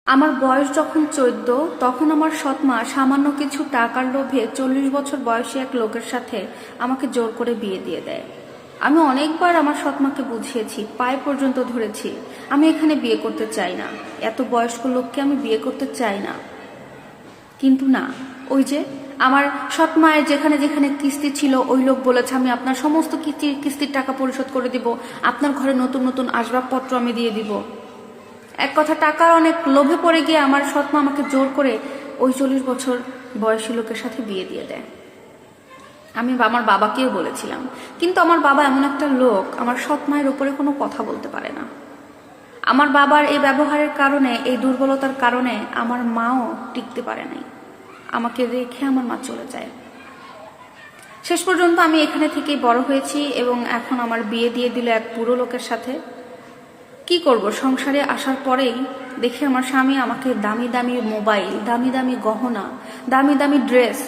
আমার বয়স যখন 14, তখন আমার সৎমা সামান্য কিছু টাকার লোভে 40 বছর বয়সী এক লোকের সাথে আমাকে জোর করে বিয়ে দিয়ে দেয়। আমি অনেকবার আমার সৎমাকে বুঝিয়েছি, পায়ে পর্যন্ত ধরেছি, আমি এখানে বিয়ে করতে চাই না, এত বয়স্ক লোককে আমি বিয়ে করতে চাই না। কিন্তু না, ওই যে আমার সৎ মায়ের যেখানে যেখানে কিস্তি ছিল, ওই লোক বলেছে আমি আপনার সমস্ত কিস্তির টাকা পরিশোধ করে দিব, আপনার ঘরে নতুন নতুন আসবাবপত্র আমি দিয়ে দিব। এক কথা, টাকার অনেক লোভে পড়ে গিয়ে আমার সৎমা আমাকে জোর করে ওই 40 বছর বয়সী লোকের সাথে বিয়ে দিয়ে দেয়। আমি আমার বাবাকেও বলেছিলাম, কিন্তু আমার বাবা এমন একটা লোক, আমার সৎ মায়ের উপরে কোনো কথা বলতে পারে না। আমার বাবার এই ব্যবহারের কারণে, এই দুর্বলতার কারণে আমার মাও টিকতে পারে নাই, আমাকে রেখে আমার মা চলে যায়। শেষ পর্যন্ত আমি এখানে থেকেই বড় হয়েছি এবং এখন আমার বিয়ে দিয়ে দিল এক বুড়ো লোকের সাথে। কি করব, সংসারে আসার পরেই দেখি আমার স্বামী আমাকে দামি দামি মোবাইল, দামি দামি গহনা, দামি দামি ড্রেস,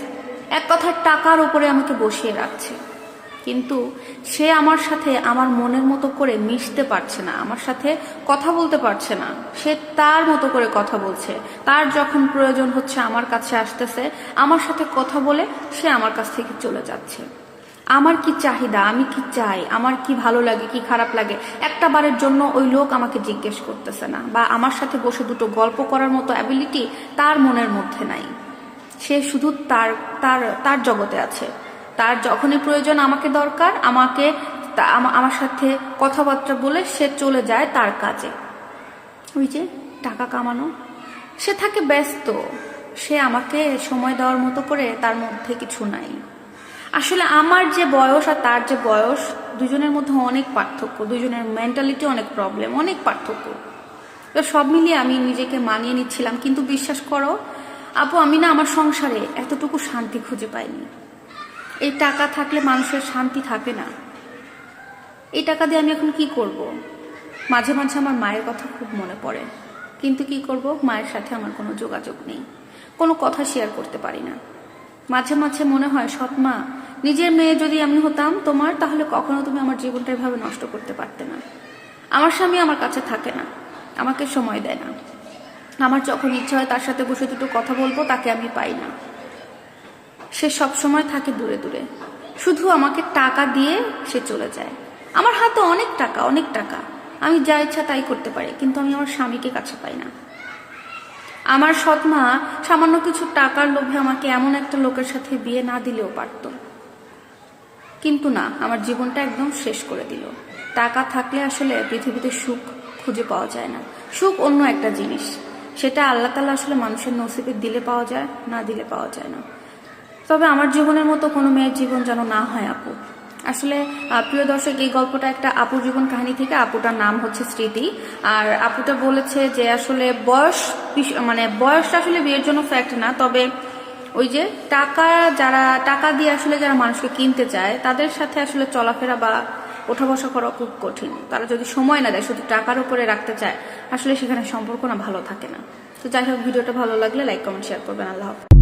এক কথার টাকার উপরে আমাকে বসিয়ে রাখছে। কিন্তু সে আমার সাথে আমার মনের মতো করে মিশতে পারছে না, আমার সাথে কথা বলতে পারছে না। সে তার মতো করে কথা বলছে, তার যখন প্রয়োজন হচ্ছে আমার কাছে আসতেছে, আমার সাথে কথা বলে সে আমার কাছ থেকে চলে যাচ্ছে। আমার কি চাহিদা, আমি কি চাই, আমার কি ভালো লাগে, কি খারাপ লাগে, একটা বারের জন্য ওই লোক আমাকে জিজ্ঞেস করতেছে না, বা আমার সাথে বসে দুটো গল্প করার মতো অ্যাবিলিটি তার মনের মধ্যে নাই। সে শুধু তার তার তার জগতে আছে। তার যখনই প্রয়োজন, আমাকে দরকার, আমার সাথে কথাবার্তা বলে সে চলে যায় তার কাজে। ওই যে টাকা কামানো, সে থাকে ব্যস্ত, সে আমাকে সময় দেওয়ার মতো করে তার মধ্যে কিছু নাই। আসলে আমার যে বয়স আর তার যে বয়স, দুজনের মধ্যে অনেক পার্থক্য, দুজনের মেন্টালিটি অনেক প্রবলেম, অনেক পার্থক্য। তো সব মিলিয়ে আমি নিজেকে মানিয়ে নিচ্ছিলাম, কিন্তু বিশ্বাস করো আপু, আমি না আমার সংসারে এতটুকু শান্তি খুঁজে পাইনি। এই টাকা থাকলে মানুষের শান্তি থাকে না। এই টাকা দিয়ে আমি এখন কি করব? মাঝে মাঝে আমার মায়ের কথা খুব মনে পড়ে, কিন্তু কি করব, মায়ের সাথে আমার কোনো যোগাযোগ নেই, কোনো কথা শেয়ার করতে পারি না। মাঝে মাঝে মনে হয়, সৎ মা, নিজের মেয়ে যদি আমি হতাম তোমার, তাহলে কখনো তুমি আমার জীবনটা এভাবে নষ্ট করতে পারতে না। আমার স্বামী আমার কাছে থাকে না, আমাকে সময় দেয় না, আমার যখন ইচ্ছা হয় তার সাথে বসে দুটো কথা বলবো, তাকে আমি পাই না। সে সব সময় থাকে দূরে দূরে, শুধু আমাকে টাকা দিয়ে সে চলে যায়। আমার হাতে অনেক টাকা, অনেক টাকা, আমি যা ইচ্ছা তাই করতে পারি, কিন্তু আমি আমার স্বামীকে কাছে পাই না। আমার সৎ মা সামান্য কিছু টাকার লোভে আমাকে এমন একটা লোকের সাথে বিয়ে না দিলেও পারত, কিন্তু না, আমার জীবনটা একদম শেষ করে দিল। টাকা থাকলে আসলে পৃথিবীতে সুখ খুঁজে পাওয়া যায় না। সুখ অন্য একটা জিনিস, সেটা আল্লাহ তাআলা আসলে মানুষের নসিবে দিলে পাওয়া যায়, না দিলে পাওয়া যায় না। তবে আমার জীবনের মতো কোনো মেয়ের জীবন যেন না হয় আপু। আসলে প্রিয় দর্শক, এই গল্পটা একটা আপুর জীবন কাহিনী থেকে, আপুটার নাম হচ্ছে স্মৃতি। আর আপুটা বলেছে যে আসলে বয়সটা আসলে বিয়ের জন্য ফ্যাক্ট না, তবে ওই যে টাকা দিয়ে আসলে যারা মানুষকে কিনতে চায়, তাদের সাথে আসলে চলাফেরা বা ওঠা বসা করা খুব কঠিন। তারা যদি সময় না দেয়, শুধু টাকার উপরে রাখতে চায়, আসলে সেখানে সম্পর্ক না ভালো থাকে না। তো যাই হোক, ভিডিওটা ভালো লাগলে লাইক, কমেন্ট, শেয়ার করবেন। আল্লাহ হাফেজ।